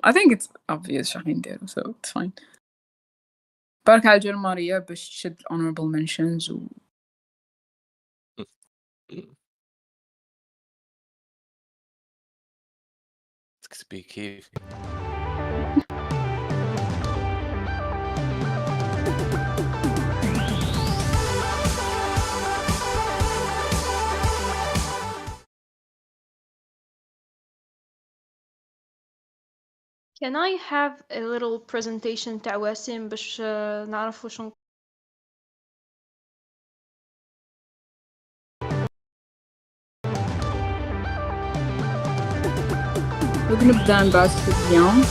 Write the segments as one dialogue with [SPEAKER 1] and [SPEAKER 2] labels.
[SPEAKER 1] I think it's obvious شراح نديرو so it's fine. برك على جال ماريا باش تشد honorable mentions
[SPEAKER 2] إمم. تكتبي كيفي.
[SPEAKER 3] Can I have a little presentation تاع وسيم باش نعرف واش
[SPEAKER 1] دوك نبدا نبعث في اليوم.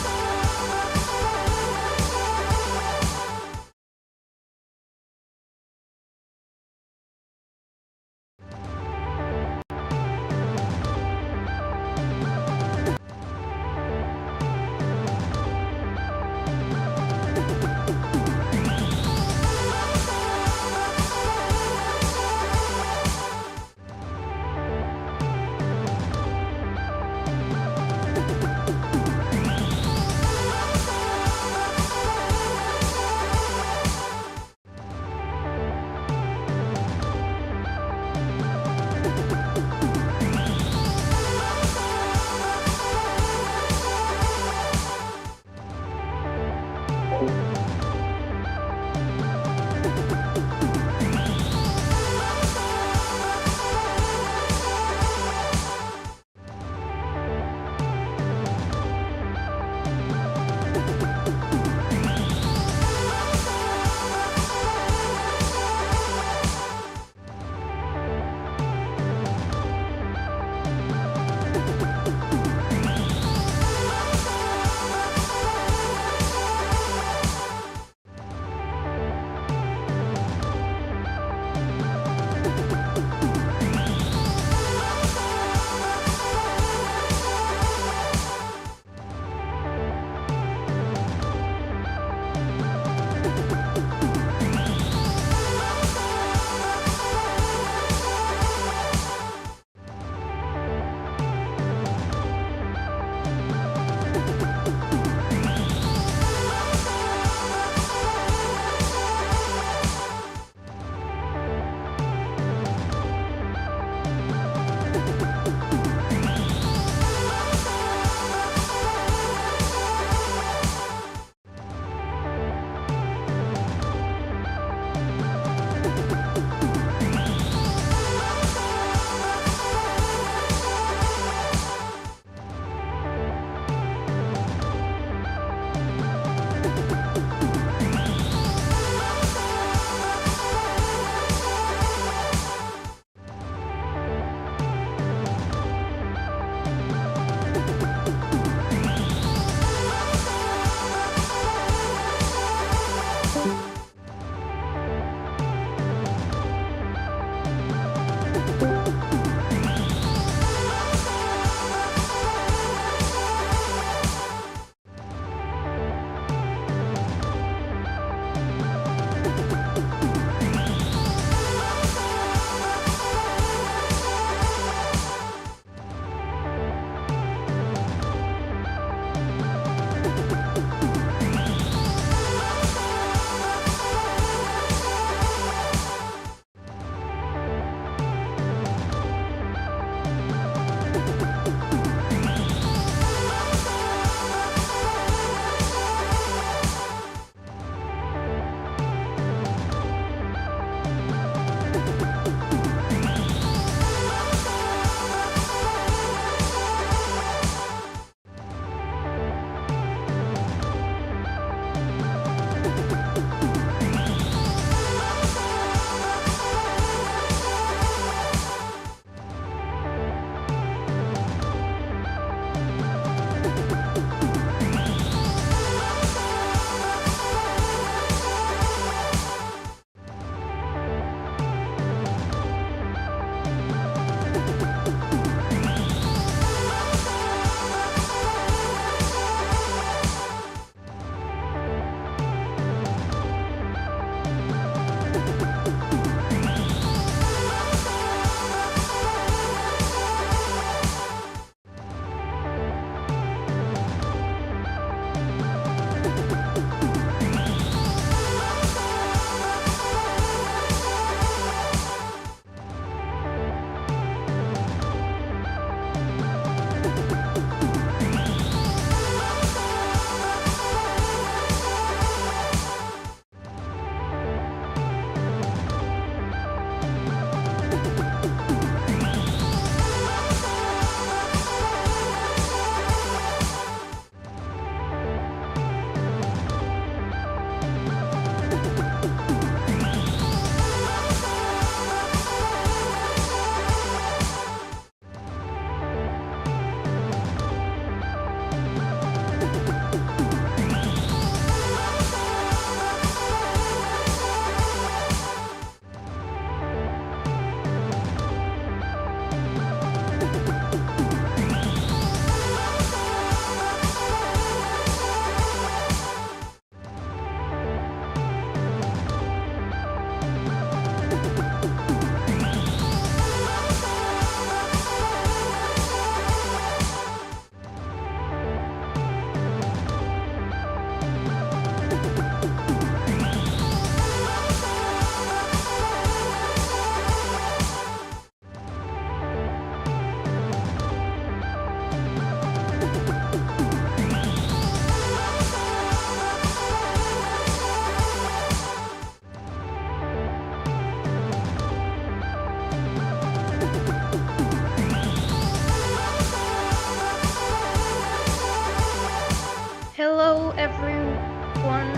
[SPEAKER 3] everyone.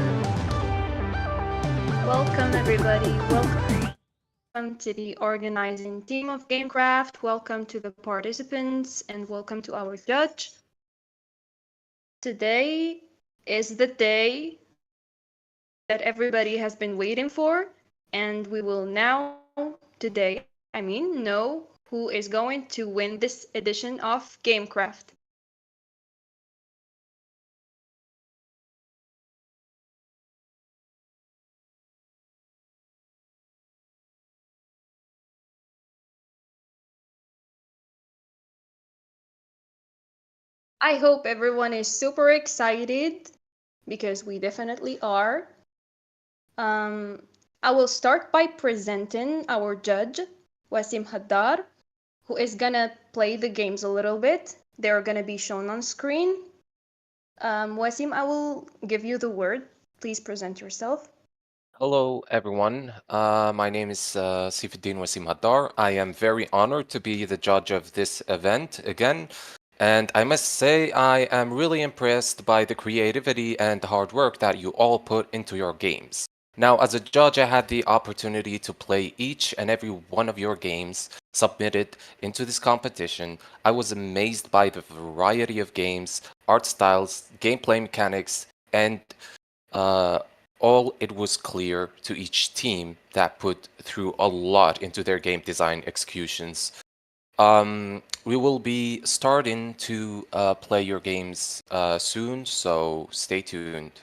[SPEAKER 3] Welcome, everybody. Welcome to the organizing team of Gamecraft. Welcome to the participants and welcome to our judge. Today is the day that everybody has been waiting for, and we will now know who is going to win this edition of Gamecraft. I hope everyone is super excited because we definitely are. I will start by presenting our judge, Wasim Haddar, who is gonna play the games a little bit. They're gonna be shown on screen. Wasim, I will give you the word. Please present yourself.
[SPEAKER 2] Hello, everyone. My name is Saifuddin Wasim Haddar. I am very honored to be the judge of this event again. And I must say, I am really impressed by the creativity and hard work that you all put into your games. Now, as a judge, I had the opportunity to play each and every one of your games submitted into this competition. I was amazed by the variety of games, art styles, gameplay mechanics, and all it was clear to each team that put through a lot into their game design executions. We will be starting to play your games soon, so stay tuned.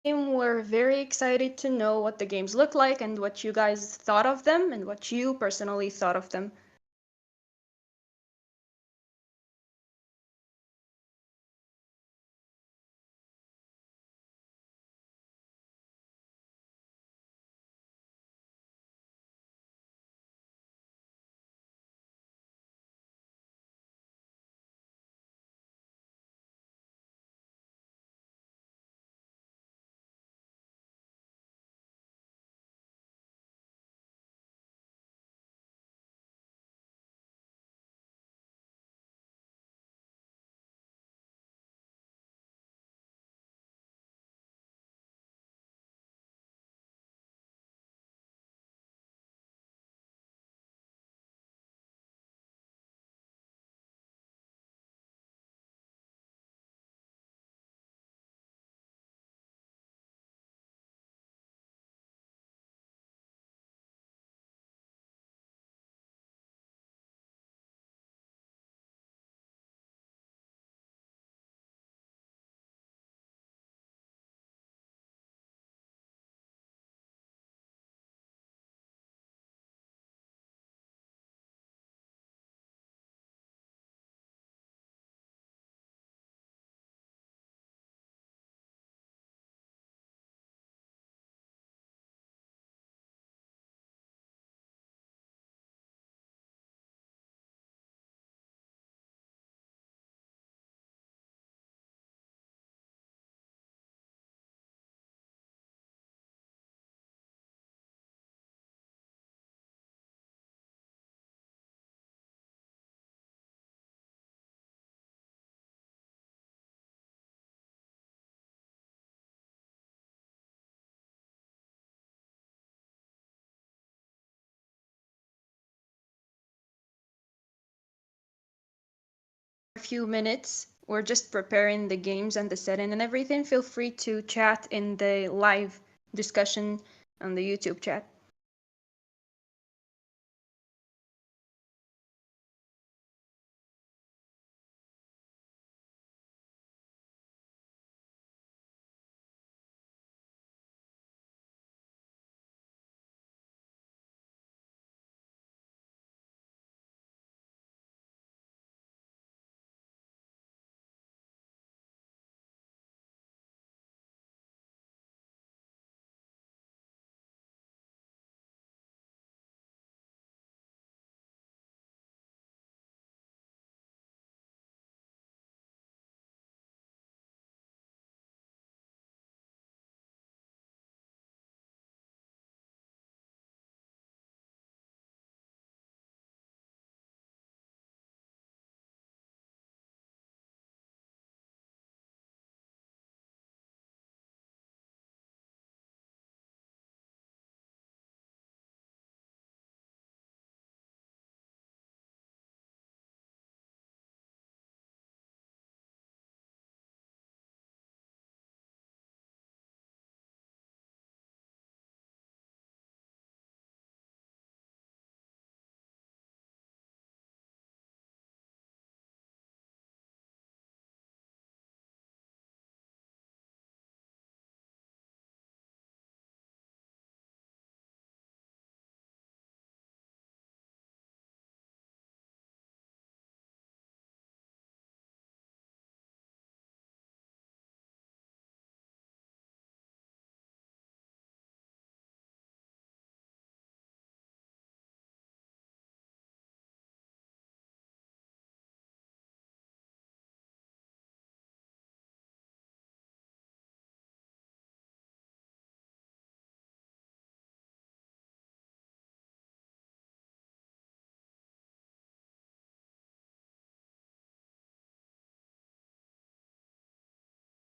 [SPEAKER 3] We're very excited to know what the games look like and what you guys thought of them and what you personally thought of them. A few minutes. We're just preparing the games and the setting and everything. Feel free to chat in the live discussion on the YouTube chat.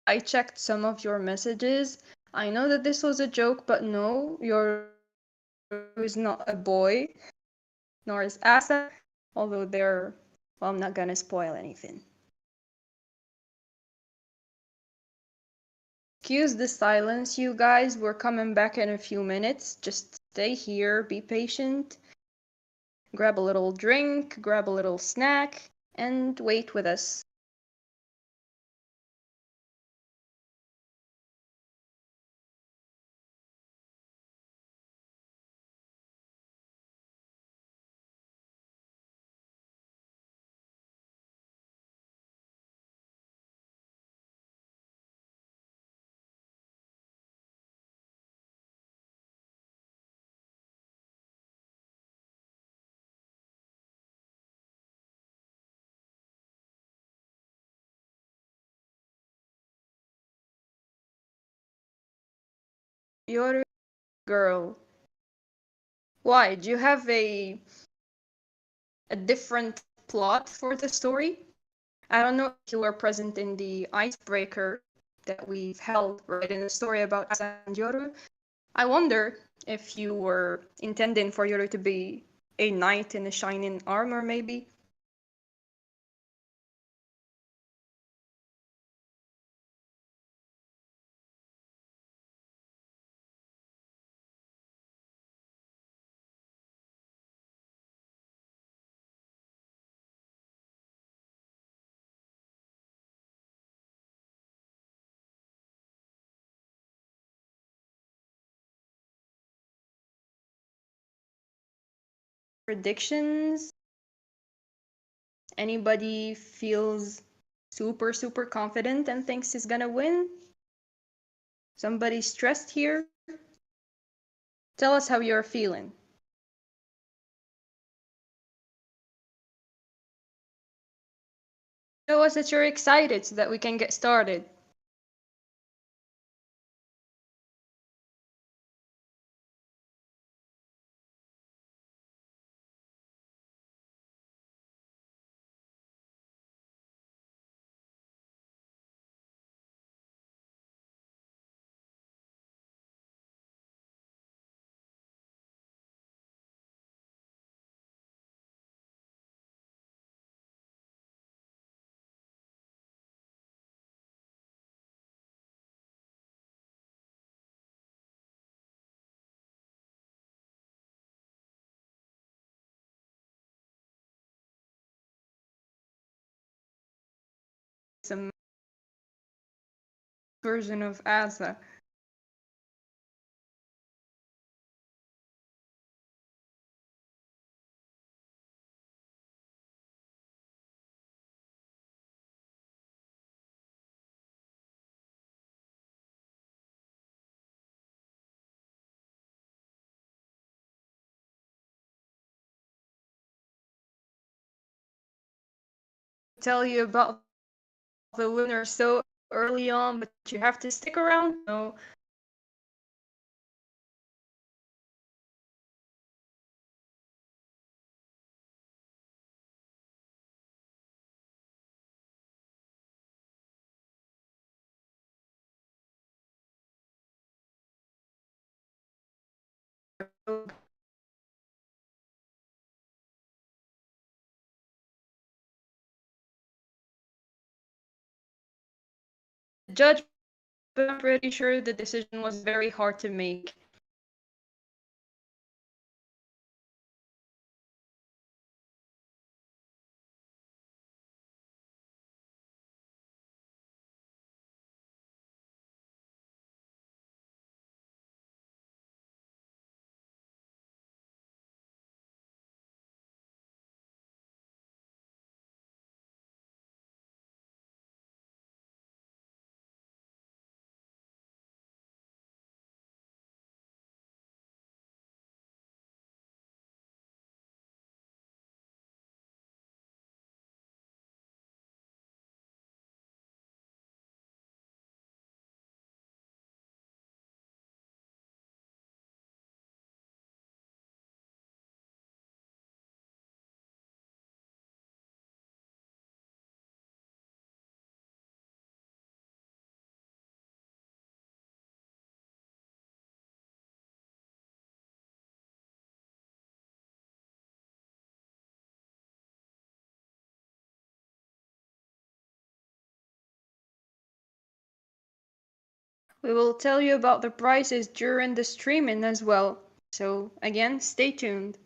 [SPEAKER 3] I checked some of your messages. I know that this was a joke, but no, Yoru is not a boy, nor is Asa, although they're, well, I'm not gonna spoil anything. Excuse the silence, you guys. We're coming back in a few minutes. Just stay here, be patient, grab a little drink, grab a little snack, and wait with us. You're a girl. Why? Do you have a different plot for the story? I don't know if you were present in the icebreaker that we've held right in the story about Asa and Yoru. I wonder if you were intending for Yoru to be a knight in a shining armor, maybe. Predictions? Anybody feels super confident and thinks he's gonna win? Somebody stressed here? Tell us how you're feeling. Show us that you're excited so that we can get started. Some version of Asa. Tell you about the winner so early on, but you have to stick around? No. Judge, but I'm pretty sure the decision was very hard to make. We will tell you about the prices during the streaming as well. So again, stay tuned.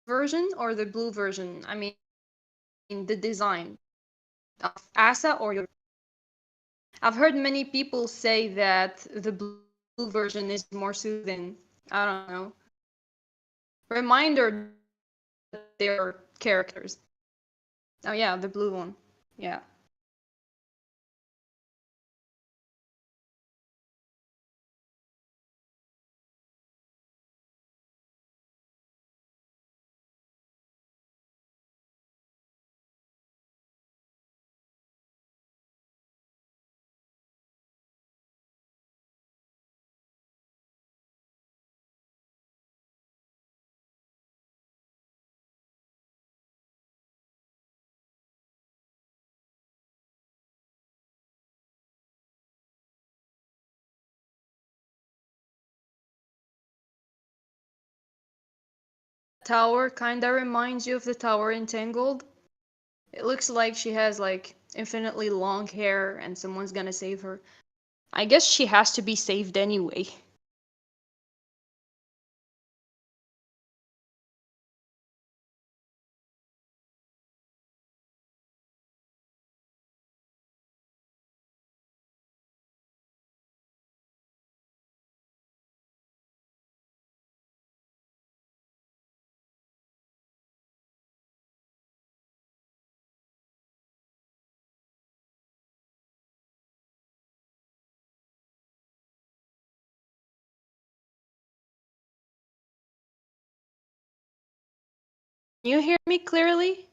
[SPEAKER 3] Version or the blue version? I mean, the design of Asa or your. I've heard many people say that the blue version is more soothing. I don't know. Reminder that they're characters. Oh yeah, the blue one. Yeah. Tower kinda reminds you of the tower in Tangled. It looks like she has like infinitely long hair and someone's gonna save her. I guess she has to be saved anyway. Can you hear me clearly?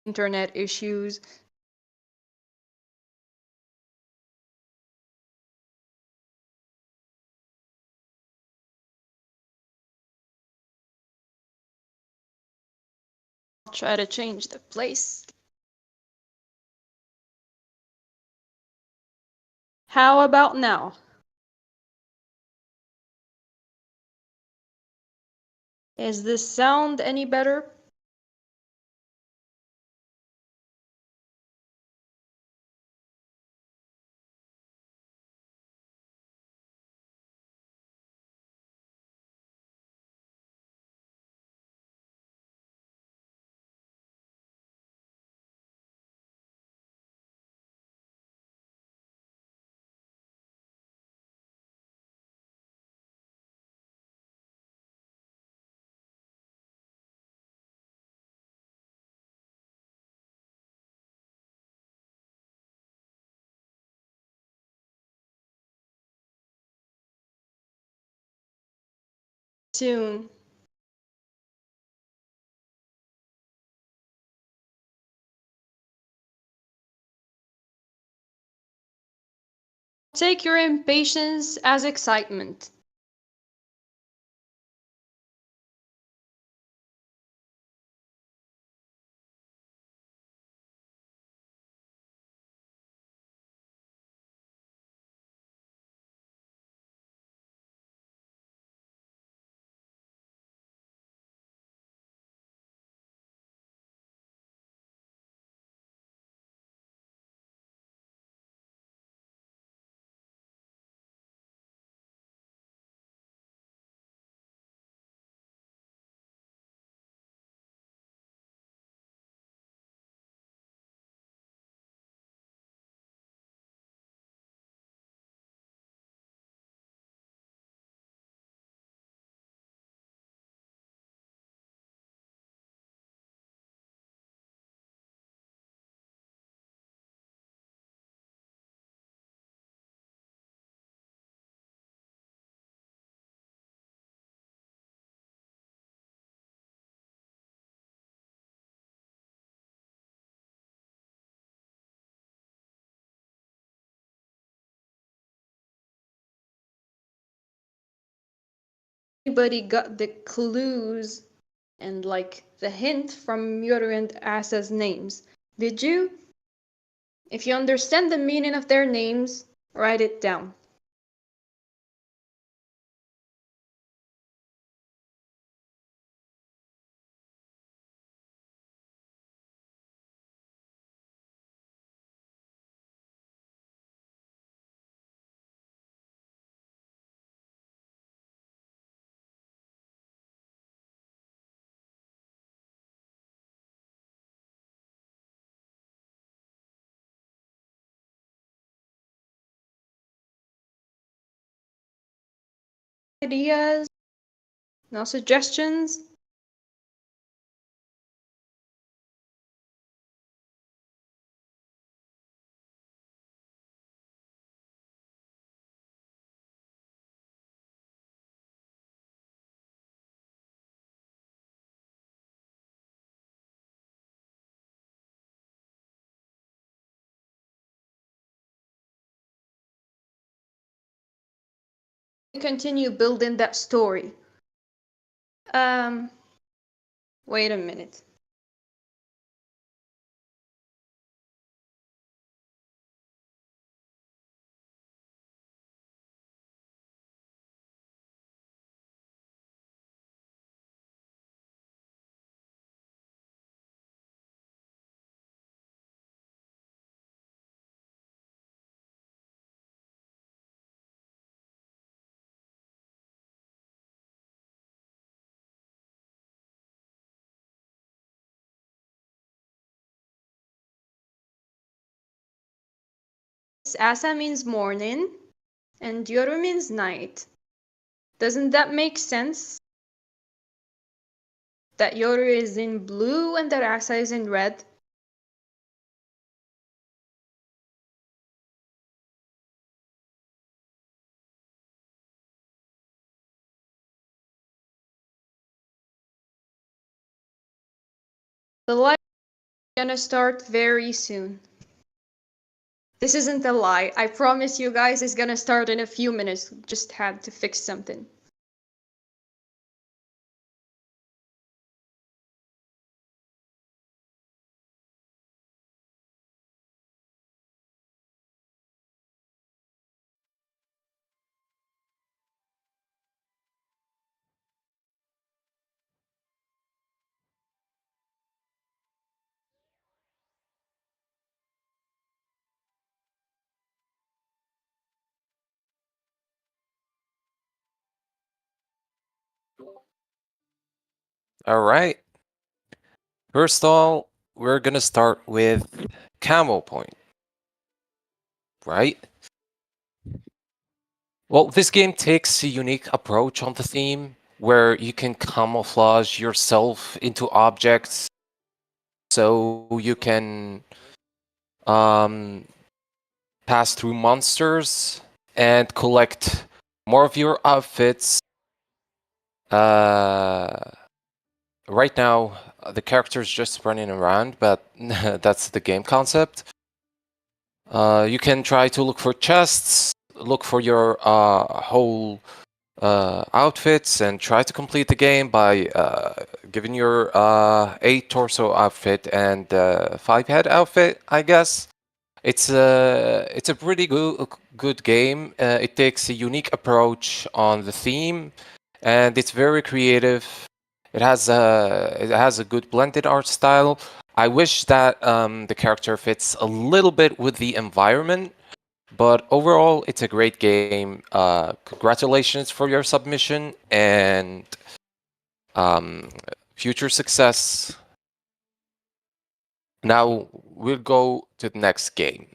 [SPEAKER 3] Internet issues. I'll try to change the place. How about now? Is this sound any better? Soon. Take your impatience as excitement. Anybody got the clues and like the hint from Yoru and Asa's names? Did you? If you understand the meaning of their names, write it down. Ideas? No suggestions? Continue building that story. Wait a minute. Asa means morning, and Yoru means night. Doesn't that make sense? That Yoru is in blue and that Asa is in red? The light is gonna start very soon. This isn't a lie. I promise you guys it's gonna start in a few minutes. Just had to fix something.
[SPEAKER 2] All right. First of all, we're gonna start with Camo Point, right? Well, this game takes a unique approach on the theme where you can camouflage yourself into objects so you can pass through monsters and collect more of your outfits. Right now, the character's just running around, but that's the game concept. You can try to look for chests, look for your whole outfits, and try to complete the game by giving your 8 torso outfit and 5 head outfit, I guess. It's a pretty good game. It takes a unique approach on the theme, and it's very creative. It has a good blended art style. I wish that the character fits a little bit with the environment, but overall, it's a great game. Congratulations for your submission and future success. Now we'll go to the next game.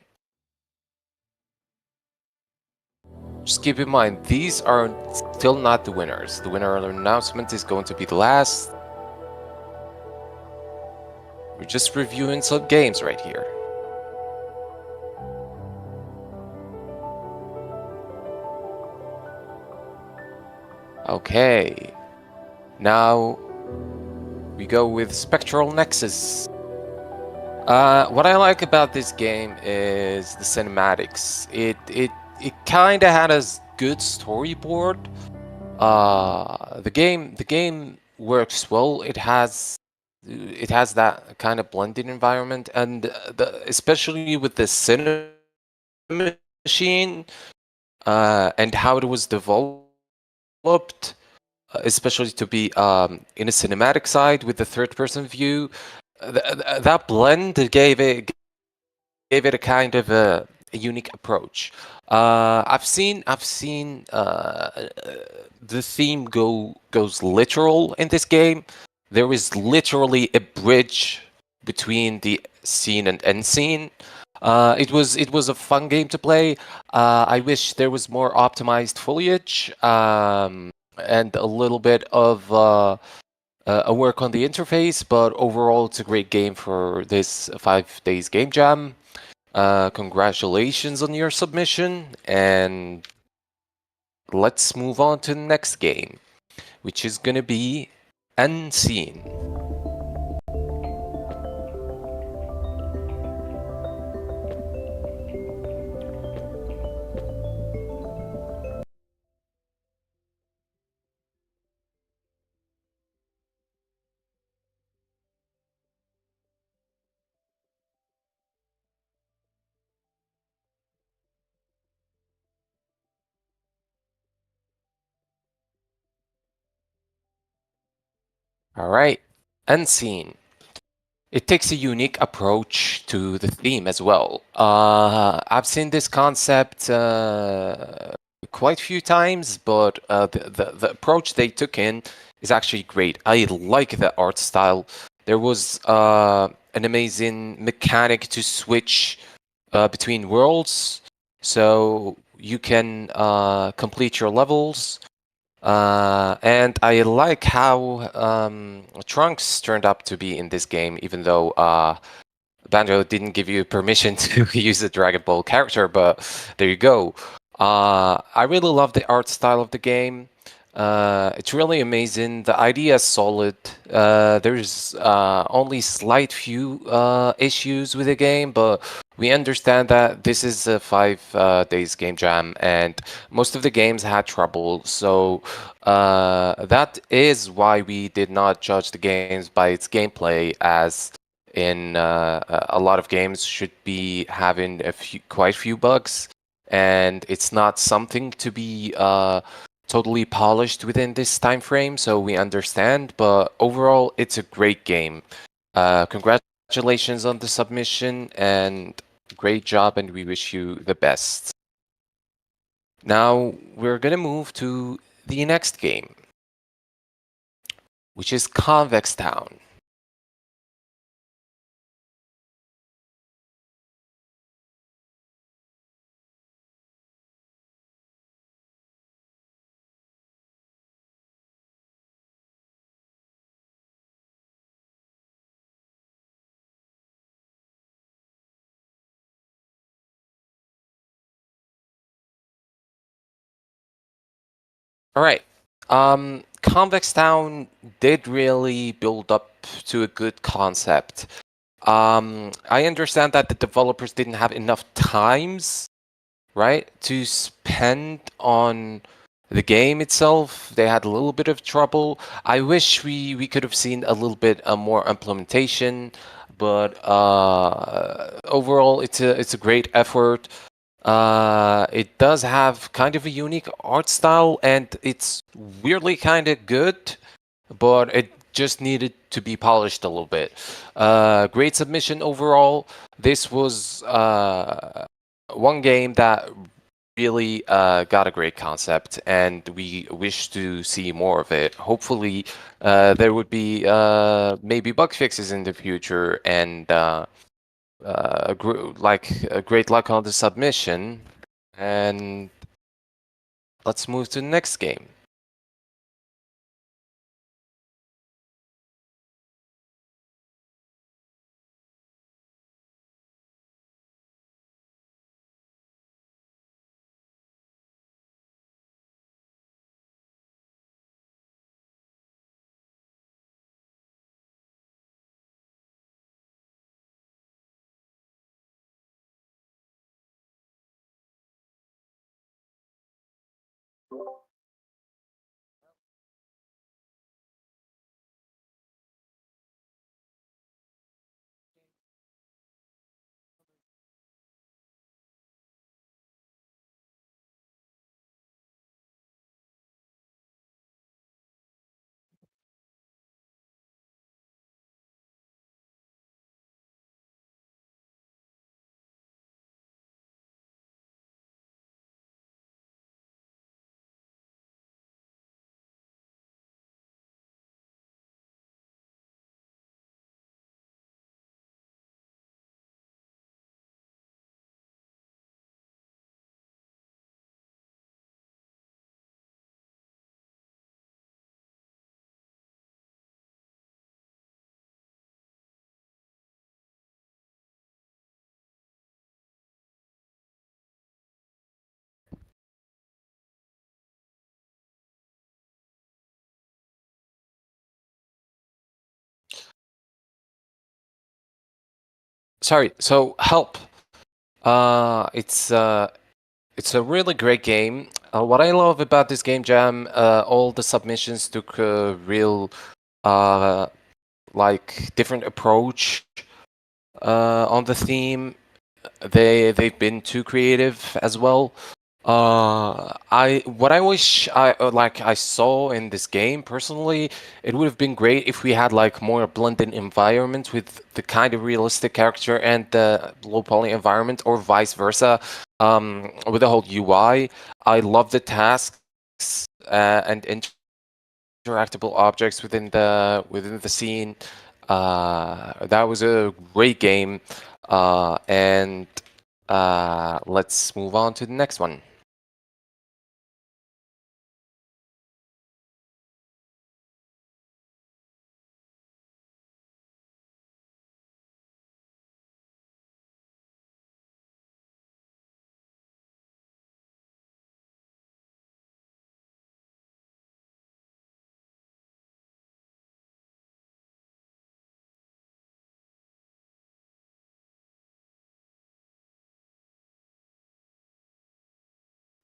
[SPEAKER 2] Just keep in mind, these are still not the winners. The winner announcement is going to be the last. We're just reviewing some games right here. Okay, now we go with Spectral Nexus. What I like about this game is the cinematics. It kind of had a good storyboard, The game works well. It has that kind of blended environment, and especially with the cinema machine and how it was developed, especially to be in a cinematic side with the third-person view. That blend gave it a kind of a unique approach. I've seen the theme goes literal in this game. There is literally a bridge between the scene and end scene. It was a fun game to play. I wish there was more optimized foliage and a little bit of a work on the interface, but overall, it's a great game for this 5 days game jam. Congratulations on your submission, and let's move on to the next game, which is gonna be Unseen. All right, Unseen. It takes a unique approach to the theme as well. I've seen this concept quite a few times, but the approach they took in is actually great. I like the art style. There was an amazing mechanic to switch between worlds, so you can complete your levels. And I like how Trunks turned up to be in this game, even though Banjo didn't give you permission to use a Dragon Ball character, but there you go. I really love the art style of the game. It's really amazing. The idea is solid. There's only slight few issues with the game, but we understand that this is a 5 days game jam, and most of the games had trouble. So that is why we did not judge the games by its gameplay, as in a lot of games should be having quite a few bugs, and it's not something to be totally polished within this time frame, so we understand. But overall, it's a great game. Congratulations on the submission, and great job, and we wish you the best. Now we're gonna move to the next game, which is Convex Town. All right. Convex Town did really build up to a good concept. I understand that the developers didn't have enough times, right, to spend on the game itself. They had a little bit of trouble. I wish we could have seen a little bit more implementation, but overall, it's a great effort. It does have kind of a unique art style, and it's weirdly kind of good, but it just needed to be polished a little bit. Great submission overall. This was one game that really got a great concept, and we wish to see more of it. Hopefully, there would be maybe bug fixes in the future, and great luck on the submission. And let's move to the next game. sorry. So Help. It's a really great game. What I love about this game jam, all the submissions took a real like different approach on the theme. They've been too creative as well. What I wish I saw in this game personally, it would have been great if we had like more blended environment with the kind of realistic character and the low poly environment, or vice versa. With the whole UI, I love the tasks and interactable objects within the scene. That was a great game, and let's move on to the next one.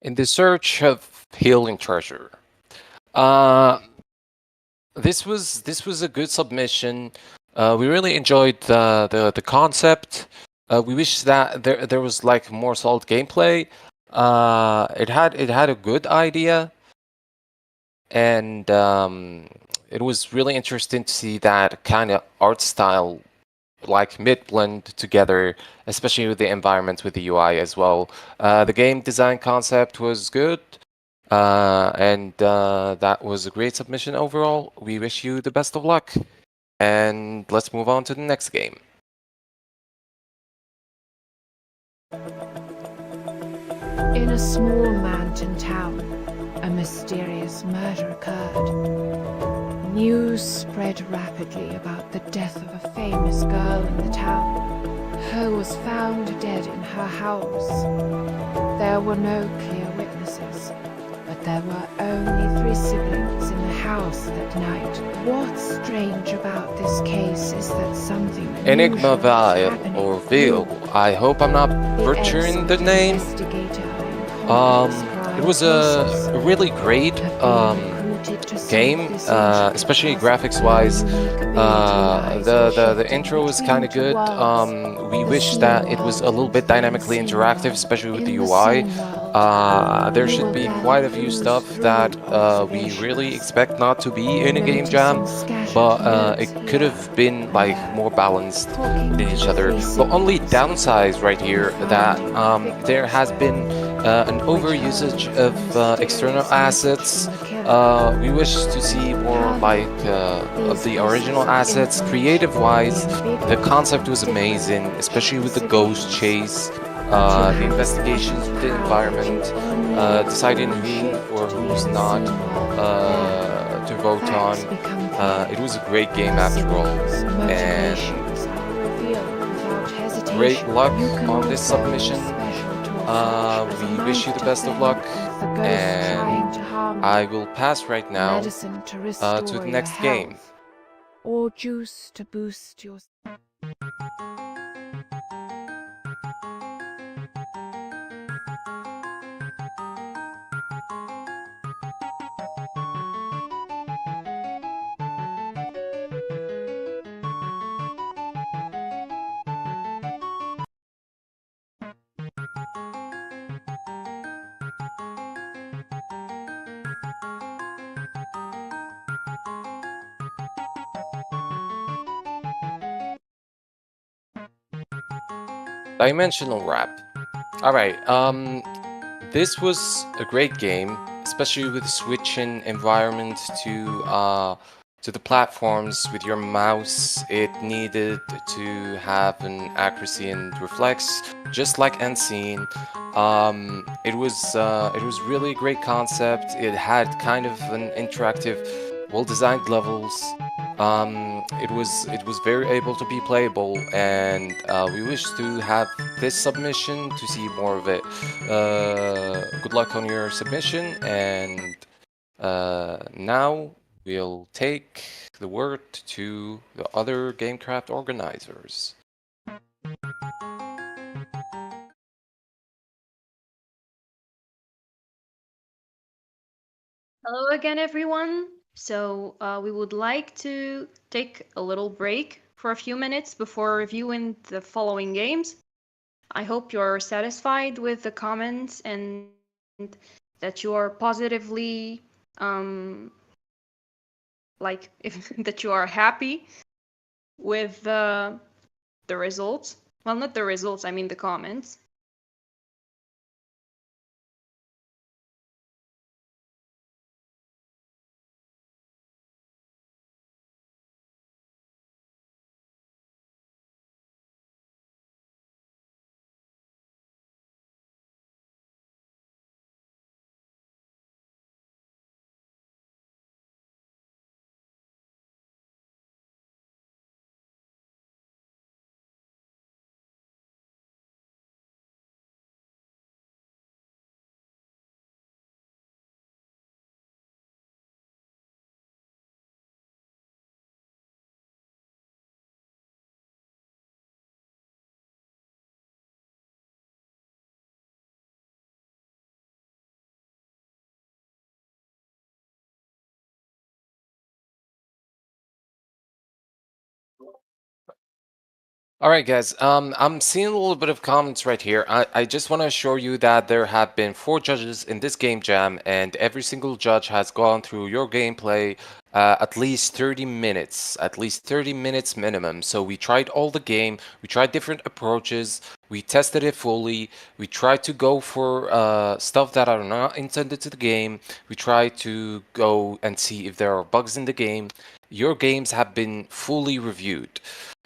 [SPEAKER 2] In the Search of Healing Treasure. This was a good submission. We really enjoyed the concept. We wish that there was like more solid gameplay. It had a good idea, and it was really interesting to see that kind of art style like mid-blend together, especially with the environment, with the UI as well. The game design concept was good, and that was a great submission overall. We wish you the best of luck, and let's move on to the next game.
[SPEAKER 4] In a small mountain town, a mysterious murder occurred. News spread rapidly about the death of a famous girl in the town. Her was found dead in her house. There were no clear witnesses, but there were only 3 siblings in the house that night. What's strange about this case is that something
[SPEAKER 2] Enigma Vile or Veil. I hope I'm not butchering the name. It was a really great game, especially graphics-wise. The intro was kind of good. We wish that it was a little bit dynamically interactive, especially with the UI. There should be quite a few stuff that we really expect not to be in a game jam, but it could have been like more balanced in each other. The only downside right here that there has been an overusage of external assets. We wish to see more like of the original assets. Creative-wise, the concept was amazing, especially with the ghost chase, the investigations with the environment, deciding who or who's not to vote on. It was a great game after all, and great luck on this submission. We wish you the best of luck, and I will pass right now to the next game.
[SPEAKER 4] Or juice to boost your...
[SPEAKER 2] Dimensional Wrap. Alright, this was a great game, especially with switching environment to the platforms with your mouse. It needed to have an accuracy and reflex, just like Unseen. It was really a great concept. It had kind of an interactive, well-designed levels. It was very able to be playable, and we wish to have this submission to see more of it. Good luck on your submission, and now we'll take the word to the other GameCraft organizers.
[SPEAKER 3] Hello again, everyone. So we would like to take a little break for a few minutes before reviewing the following games. I hope you're satisfied with the comments and that you are positively, like, that you are happy with the results. Well, not the results, I mean the comments.
[SPEAKER 2] All right, guys. I'm seeing a little bit of comments right here. I just want to assure you that there have been 4 judges in this game jam, and every single judge has gone through your gameplay at least 30 minutes, at least 30 minutes minimum. So we tried all the game, we tried different approaches, we tested it fully, we tried to go for stuff that are not intended to the game, we tried to go and see if there are bugs in the game. Your games have been fully reviewed.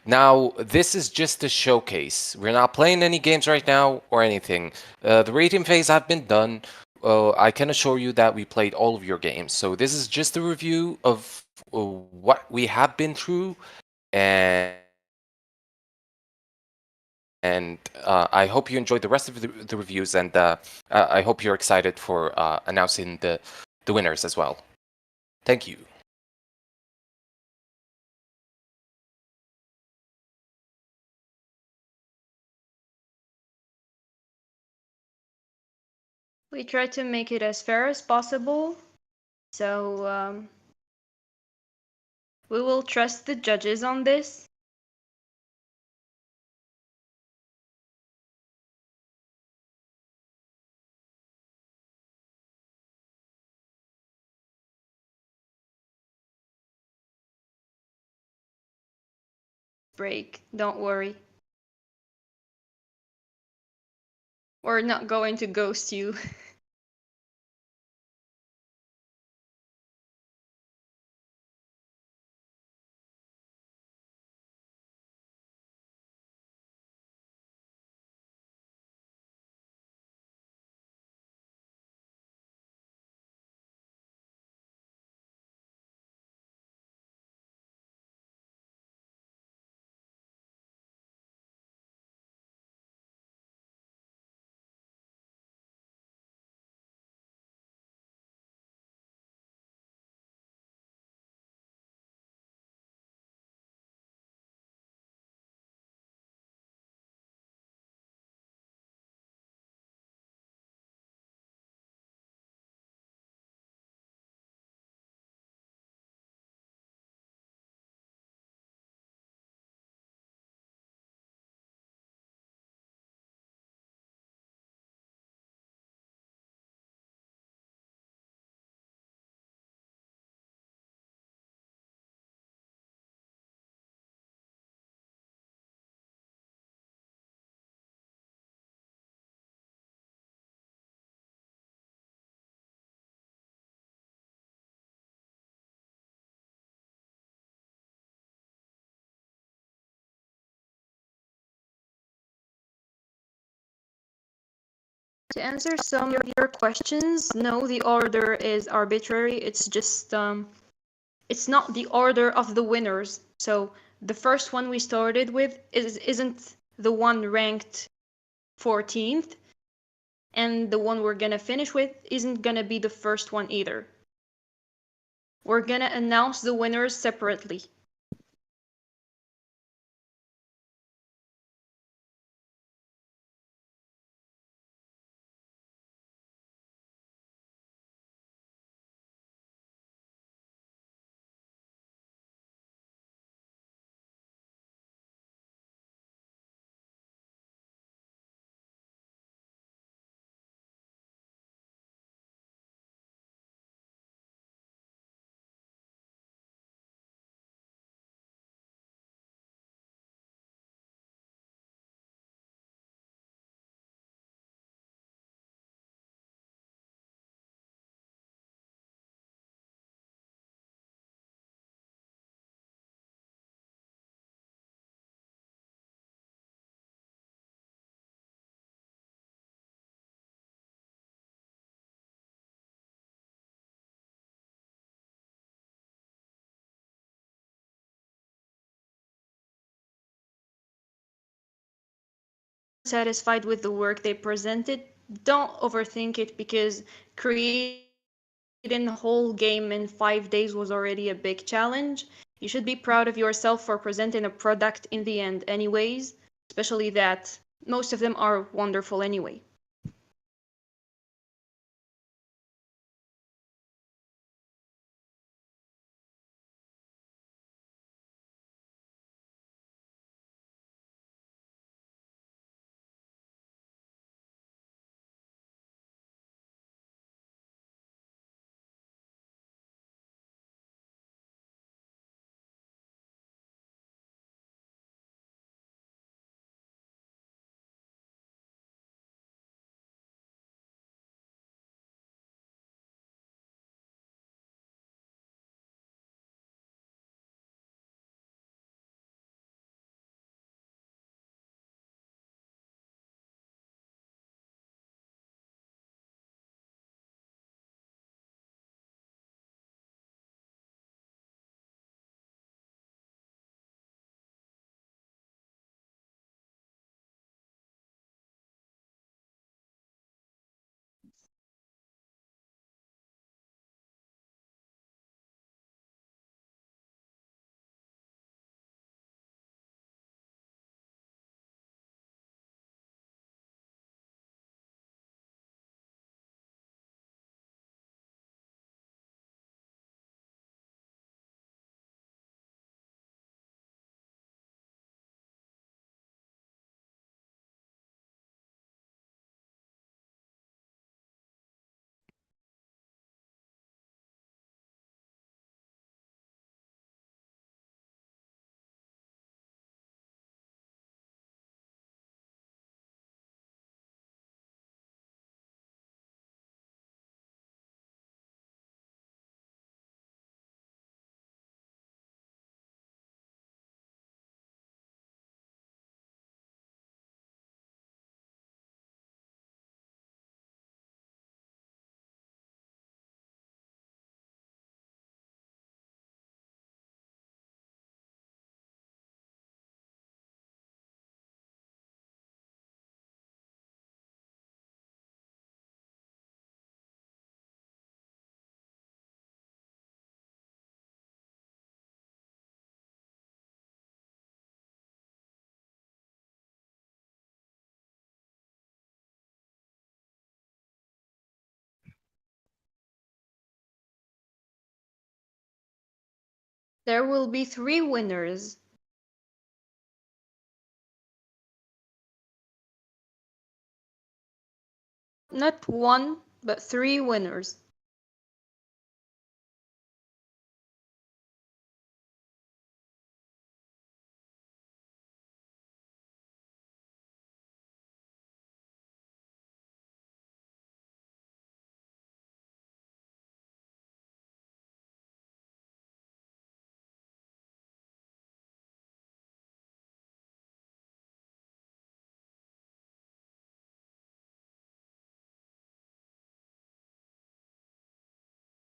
[SPEAKER 2] Now, this is just a showcase. We're not playing any games right now or anything. The rating phase have been done. I can assure you that we played all of your games. So this is just a review of what we have been through, and I hope you enjoyed the rest of the reviews, and I hope you're excited for announcing the winners as well. Thank you.
[SPEAKER 3] We try to make it as fair as possible. So we will trust the judges on this. Break, don't worry. We're not going to ghost you. To answer some of your questions, no, the order is arbitrary. It's just it's not the order of the winners. So the first one we started with isn't the one ranked 14th, and the one we're gonna finish with isn't gonna be the first one either. We're gonna announce the winners separately. satisfied with the work they presented, don't overthink it, because creating a whole game in 5 days was already a big challenge. You should be proud of yourself for presenting a product in the end anyways, especially that most of them are wonderful anyway. There will be 3 winners. Not 1, but 3 winners.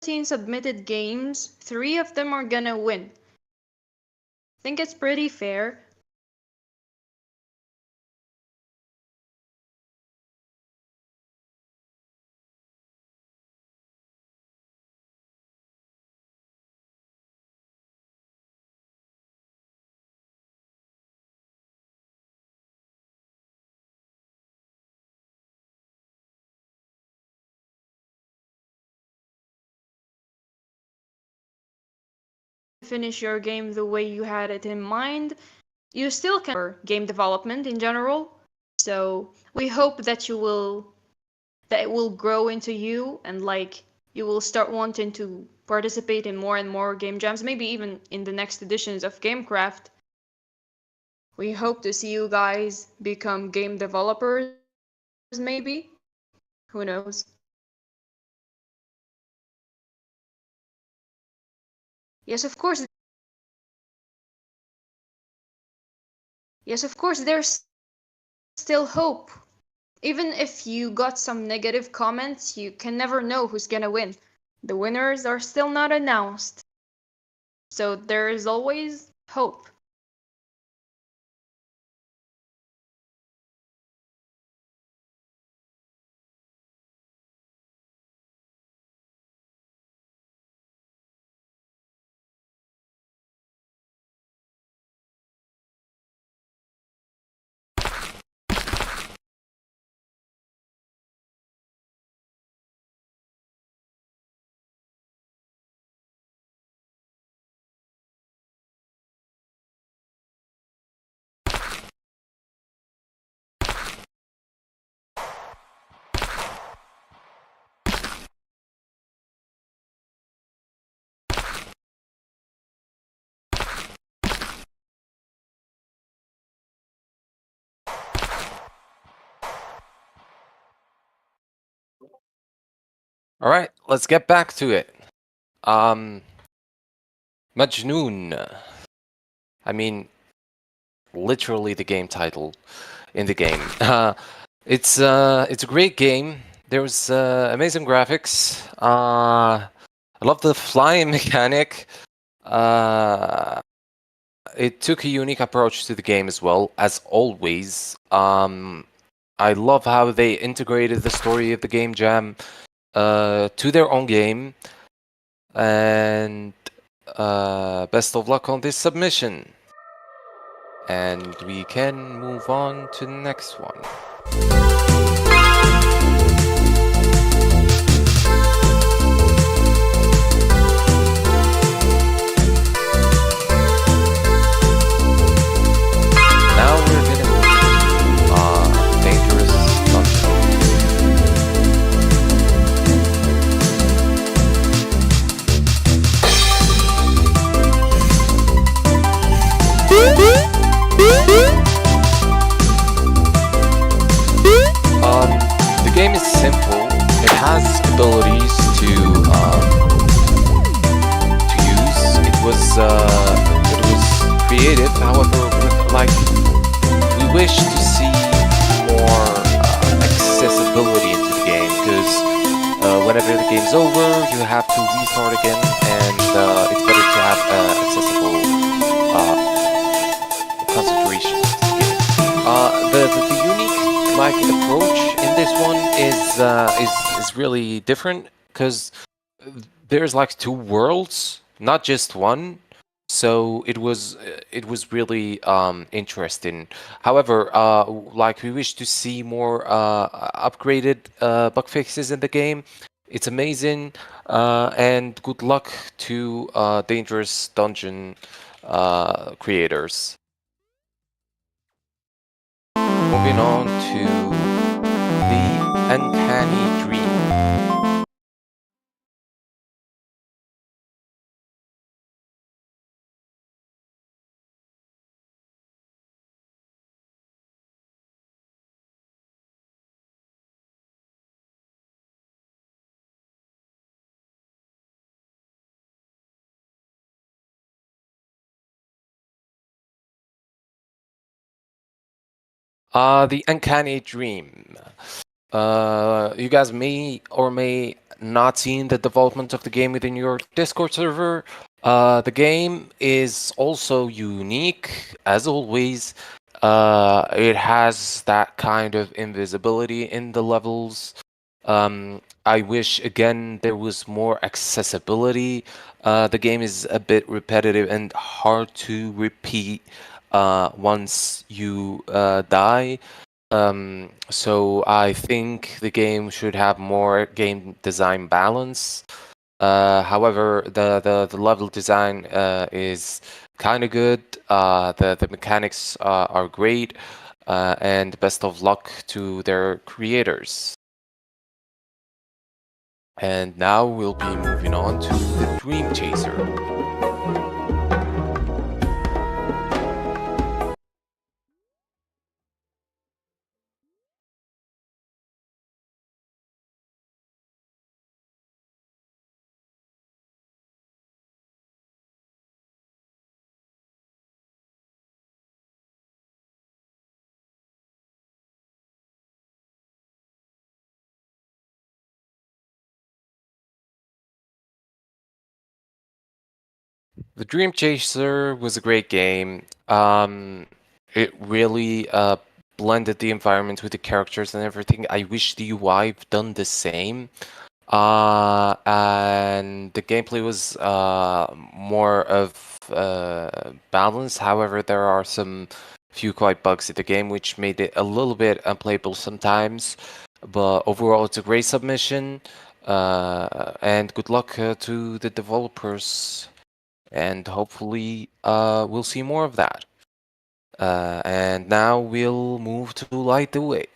[SPEAKER 3] Submitted games, 3 of them are gonna win. I think it's pretty fair. Finish your game the way you had it in mind, you still can for game development in general. So we hope that it will grow into you, and like you will start wanting to participate in more and more game jams, maybe even in the next editions of Gamecraft. We hope to see you guys become game developers, maybe. Who knows? Yes, of course. Yes, of course, there's still hope. Even if you got some negative comments, you can never know who's gonna win. The winners are still not announced. So there is always hope.
[SPEAKER 2] All right, let's get back to it. Majnoon. I mean, literally the game title in the game. It's a great game. There was amazing graphics. I love the flying mechanic. It took a unique approach to the game as well, as always. I love how they integrated the story of the game jam to their own game. And best of luck on this submission. And we can move on to the next one. Now we're gonna move to Dangerous Dungeon. The game is simple. It has abilities to use. It was creative. However, we wish to see more accessibility into the game, because whenever the game's over, you have to restart again, and it's better to have accessible concentration to the game. The unique approach in this one is really different, because there's two worlds, not just one. So it was really interesting. However, we wish to see more upgraded bug fixes in the game. It's amazing, and good luck to Dangerous Dungeon creators. Moving on to the Uncanny Dream. The Uncanny Dream. You guys may or may not seen the development of the game within your Discord server. The game is also unique, as always. It has that kind of invisibility in the levels. I wish, again, there was more accessibility. The game is a bit repetitive and hard to repeat once you die. So I think the game should have more game design balance. However, the level design is kind of good. The mechanics are great, and best of luck to their creators. And now we'll be moving on to the Dream Chaser. The Dream Chaser was a great game. It really blended the environment with the characters and everything. I wish the UI have done the same. And the gameplay was more of balance. However, there are some few quite bugs in the game which made it a little bit unplayable sometimes. But overall, it's a great submission. And good luck to the developers. And hopefully we'll see more of that. And now we'll move to Light the Way.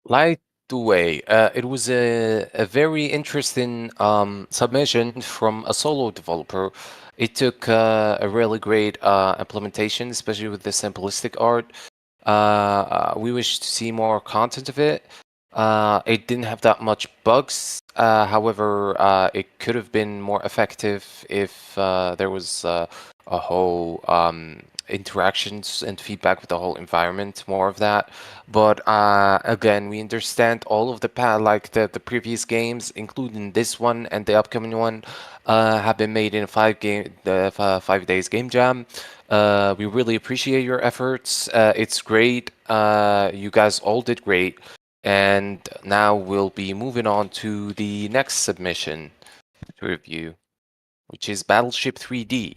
[SPEAKER 2] Light Way. It was a very interesting submission from a solo developer. It took a really great implementation, especially with the simplistic art. We wish to see more content of it. It didn't have that much bugs. However, it could have been more effective if there was a whole interactions and feedback with the whole environment, more of that. But again, we understand all of the like the previous games, including this one and the upcoming one, have been made in 5 days game jam. We really appreciate your efforts. It's great. You guys all did great. And now we'll be moving on to the next submission to review, which is Battleship 3D.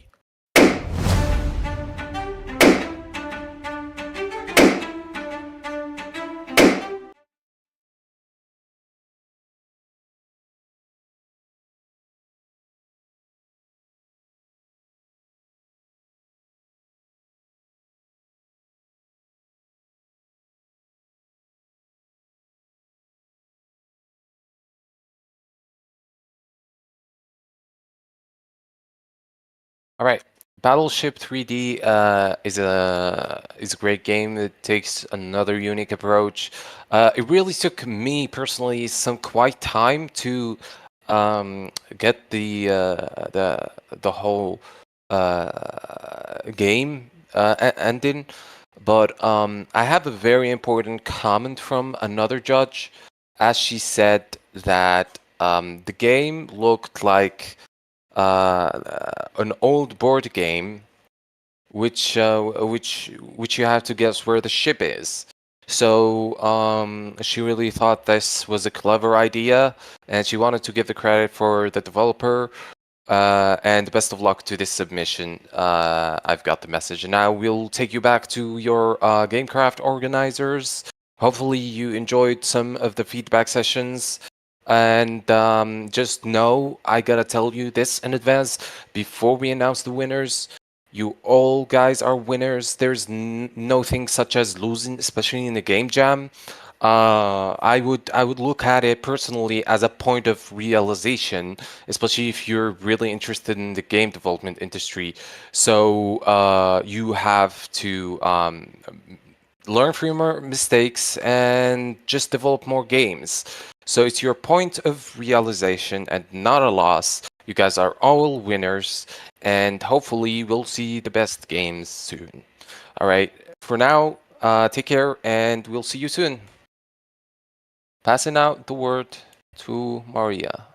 [SPEAKER 2] All right, Battleship 3D is a great game. It takes another unique approach. It really took me personally some quite time to get the whole game ending. But I have a very important comment from another judge, as she said that the game looked like an old board game, which you have to guess where the ship is. So she really thought this was a clever idea, and she wanted to give the credit for the developer. And best of luck to this submission. I've got the message. And now we'll take you back to your GameCraft organizers. Hopefully you enjoyed some of the feedback sessions. And just know, I gotta tell you this in advance, before we announce the winners, you all guys are winners. There's nothing such as losing, especially in a game jam. I would look at it personally as a point of realization, especially if you're really interested in the game development industry. So you have to learn from your mistakes and just develop more games. So it's your point of realization and not a loss. You guys are all winners, and hopefully we'll see the best games soon. All right, for now, take care, and we'll see you soon. Passing out the word to Maria.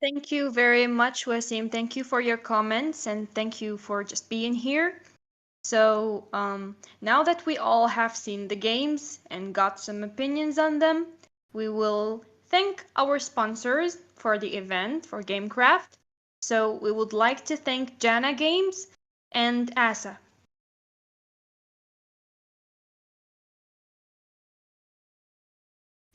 [SPEAKER 3] Thank you very much, Wasim. Thank you for your comments and thank you for just being here. So now that we all have seen the games and got some opinions on them, we will thank our sponsors for the event, for GameCraft. So we would like to thank Jana Games and Asa.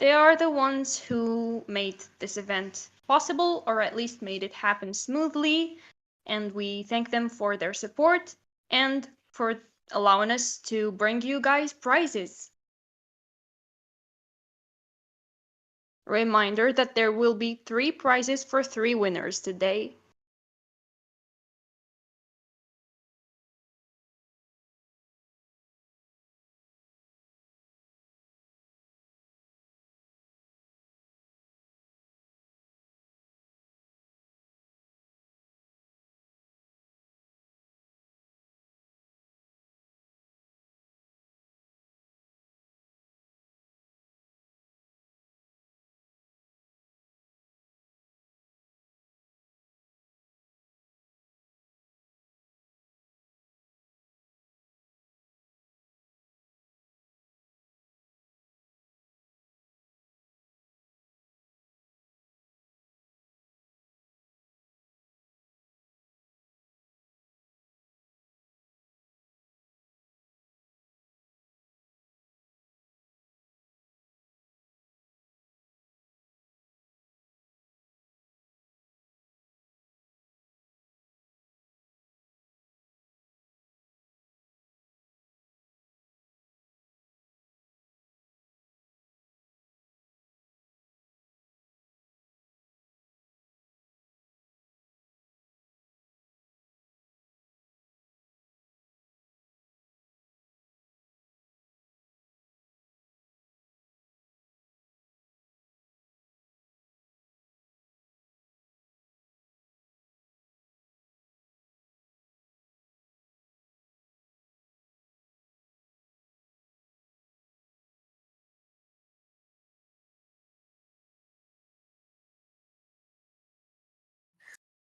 [SPEAKER 3] They are the ones who made this event possible, or at least made it happen smoothly, and we thank them for their support and for allowing us to bring you guys prizes. Reminder that there will be 3 prizes for 3 winners today.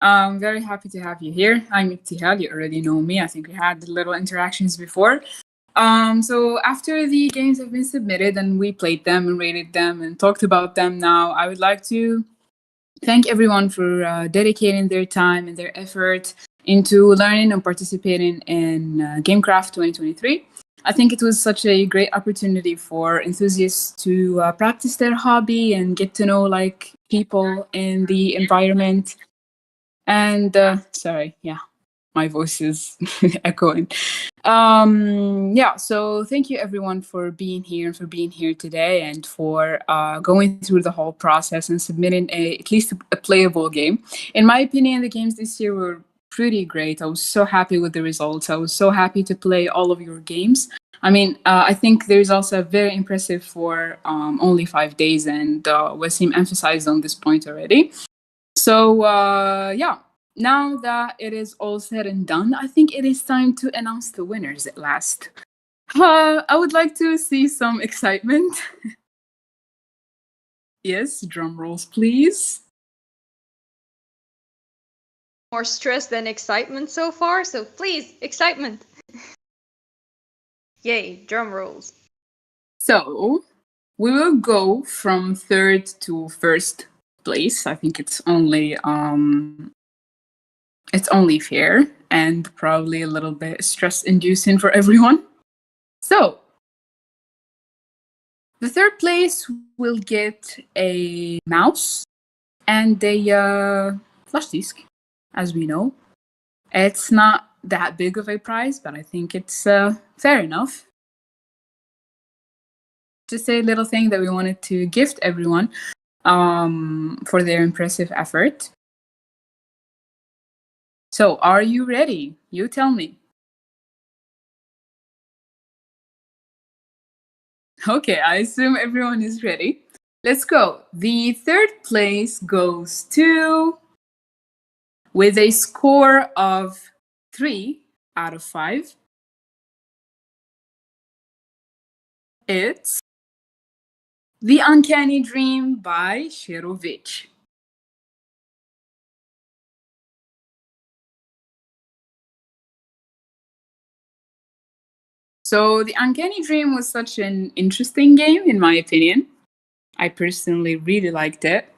[SPEAKER 1] I'm very happy to have you here. I'm Ibtihal. You already know me. I think we had little interactions before. So after the games have been submitted and we played them and rated them and talked about them now, I would like to thank everyone for dedicating their time and their effort into learning and participating in GameCraft 2023. I think it was such a great opportunity for enthusiasts to practice their hobby and get to know like people in the environment. And sorry, yeah, my voice is echoing. Yeah, so thank you everyone for being here and for being here today and for going through the whole process and submitting at least a playable game. In my opinion, the games this year were pretty great. I was so happy with the results. I was so happy to play all of your games. I mean, I think there's also very impressive for only 5 days, and Wasim emphasized on this point already. So yeah, now that it is all said and done, I think it is time to announce the winners at last. I would like to see some excitement. Yes, drum rolls, please.
[SPEAKER 3] More stress than excitement so far, so please, excitement. Yay, drum rolls.
[SPEAKER 1] So we will go from third to first place. I think it's only fair and probably a little bit stress inducing for everyone. So the third place will get a mouse and a flash disk, as we know. It's not that big of a prize, but I think it's fair enough. Just a little thing that we wanted to gift everyone for their impressive effort. So, are you ready? You tell me. Okay, I assume everyone is ready. Let's go. The third place goes to, with a score of 3 out of 5, it's The Uncanny Dream by Shirovich. So The Uncanny Dream was such an interesting game, in my opinion. I personally really liked it.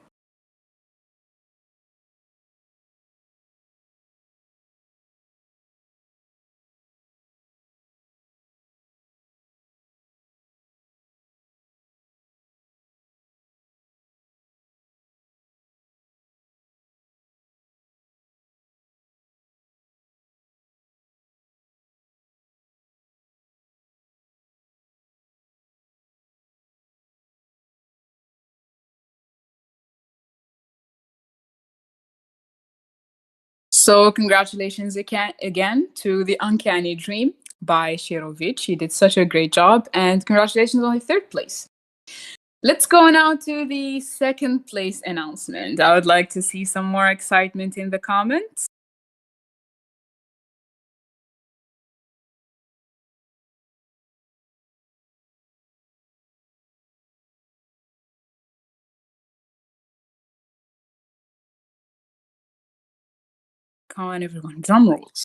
[SPEAKER 1] So congratulations again to The Uncanny Dream by Shirovich. He did such a great job, and congratulations on the third place. Let's go now to the second place announcement. I would like to see some more excitement in the comments. Come on, everyone, drum rolls.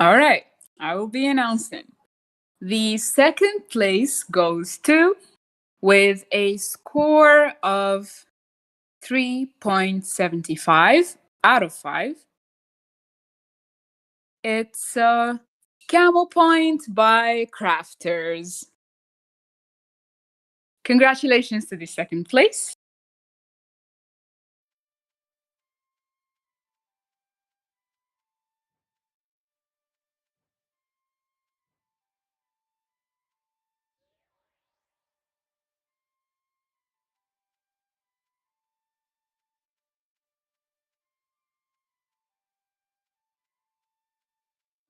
[SPEAKER 1] All right, I will be announcing. The second place goes to, with a score of 3.75 out of 5. It's Camel Point by Crafters. Congratulations to the second place.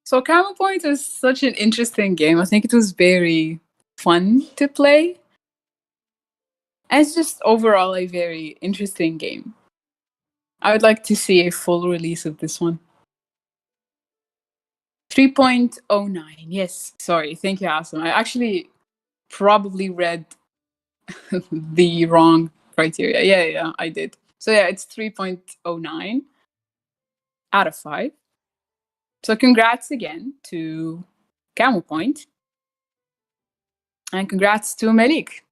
[SPEAKER 1] So Camel Point is such an interesting game. I think it was very fun to play. And it's just overall a very interesting game. I would like to see a full release of this one. 3.09. Yes, sorry. Thank you, Asim. I actually probably read the wrong criteria. Yeah, I did. So yeah, it's 3.09 out of 5. So congrats again to Camel Point. And congrats to Malik.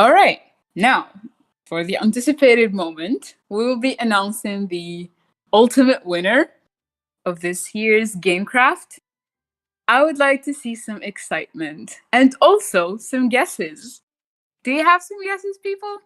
[SPEAKER 1] All right, now for the anticipated moment, we will be announcing the ultimate winner of this year's Gamecraft. I would like to see some excitement and also some guesses. Do you have some guesses, people?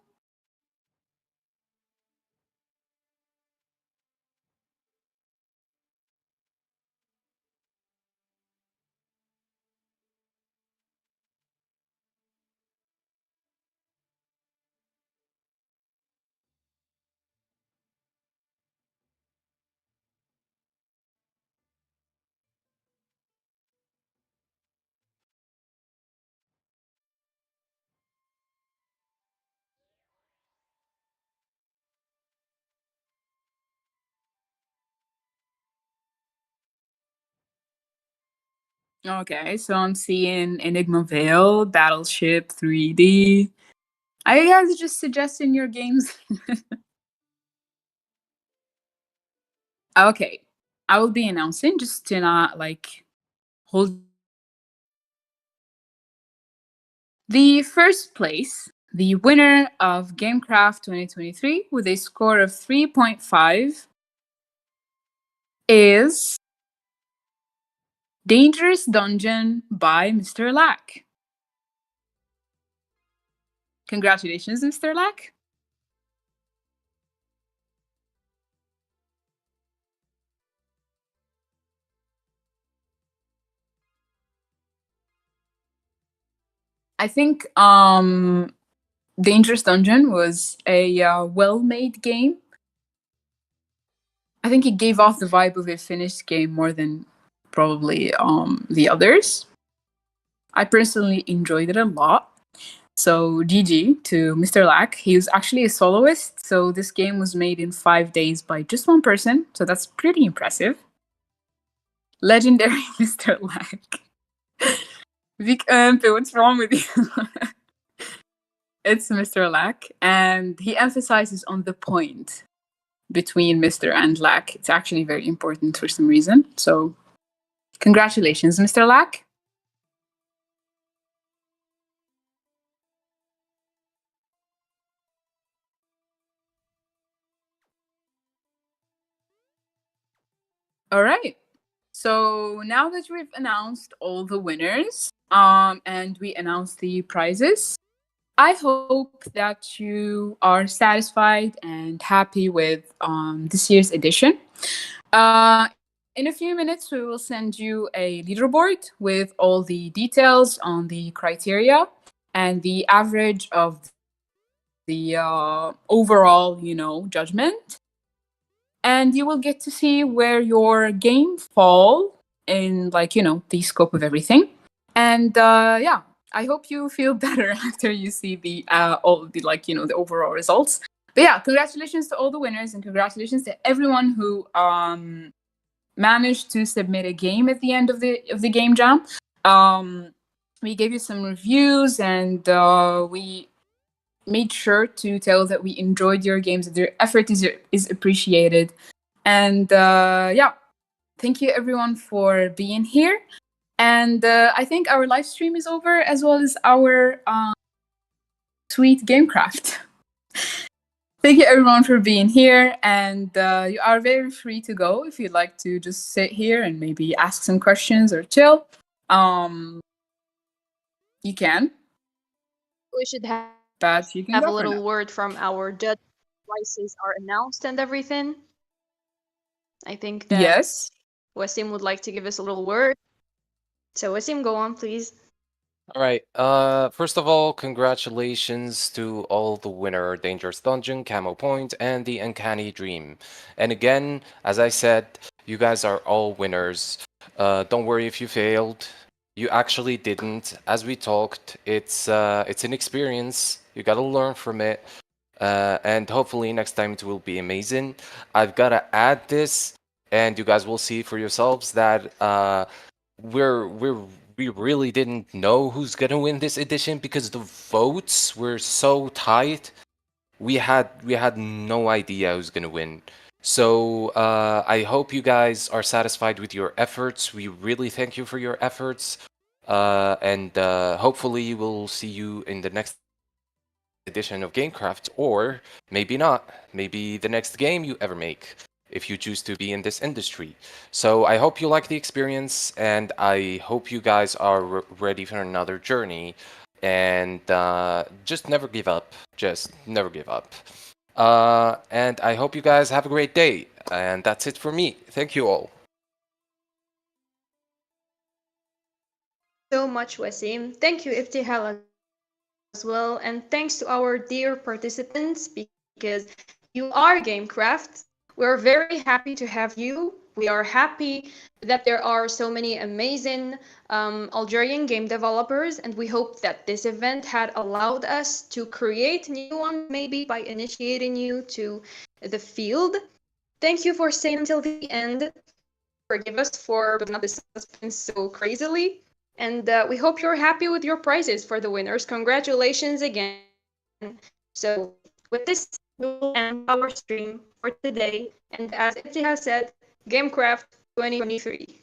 [SPEAKER 1] Okay, so I'm seeing Enigma Veil, Battleship 3D. Are you guys just suggesting your games? Okay, I will be announcing just to not hold. The first place, the winner of Gamecraft 2023 with a score of 3.5 is Dangerous Dungeon by Mr. Lack. Congratulations, Mr. Lack. I think Dangerous Dungeon was a well-made game. I think it gave off the vibe of a finished game more than probably the others. I personally enjoyed it a lot. So GG to Mr. Lack. He was actually a soloist, so this game was made in 5 days by just one person, so that's pretty impressive. Legendary Mr. Lack. Vic what's wrong with you? It's Mr. Lack, and he emphasizes on the point between Mr. and Lack. It's actually very important for some reason. So congratulations, Mr. Lack. All right. So now that we've announced all the winners, and we announced the prizes, I hope that you are satisfied and happy with this year's edition. In a few minutes, we will send you a leaderboard with all the details on the criteria and the average of the overall, judgment. And you will get to see where your game fall in, the scope of everything. And yeah, I hope you feel better after you see the all the the overall results. But yeah, congratulations to all the winners and congratulations to everyone who managed to submit a game at the end of the game jam. We gave you some reviews and we made sure to tell that we enjoyed your games, that their effort is appreciated. And yeah, thank you everyone for being here. And I think our live stream is over, as well as our sweet Gamecraft. Thank you everyone for being here, and you are very free to go if you'd like to just sit here and maybe ask some questions or chill. You can.
[SPEAKER 3] We should have
[SPEAKER 1] But you can
[SPEAKER 3] a
[SPEAKER 1] go for
[SPEAKER 3] little
[SPEAKER 1] now.
[SPEAKER 3] word from our judge. Prices are announced and everything. I think that
[SPEAKER 1] Yes.
[SPEAKER 3] Wasim would like to give us a little word. So Wasim, go on, please.
[SPEAKER 2] All right. First of all, congratulations to all the winner, Dangerous Dungeon, Camo Point, and the Uncanny Dream. And again, as I said, you guys are all winners. Don't worry if you failed. You actually didn't. As we talked, it's an experience. You gotta learn from it. And hopefully next time it will be amazing. I've gotta add this, and you guys will see for yourselves that we're we really didn't know who's gonna win this edition because the votes were so tight. We had no idea who's gonna win. So I hope you guys are satisfied with your efforts. We really thank you for your efforts, and hopefully we'll see you in the next edition of Gamecraft, or maybe not. Maybe the next game you ever make, if you choose to be in this industry. So I hope you like the experience, and I hope you guys are ready for another journey. And just never give up. Just never give up. And I hope you guys have a great day. And that's it for me. Thank you all.
[SPEAKER 3] So much, Wasim. Thank you, Ibtihal, as well. And thanks to our dear participants, because you are Gamecraft. We're very happy to have you. We are happy that there are so many amazing Algerian game developers, and we hope that this event had allowed us to create new ones, maybe by initiating you to the field. Thank you for staying until the end. Forgive us for building up the suspense so crazily. And we hope you're happy with your prizes for the winners. Congratulations again. So with this, we'll end our stream for today. And as Ibtihal said, Gamecraft 2023.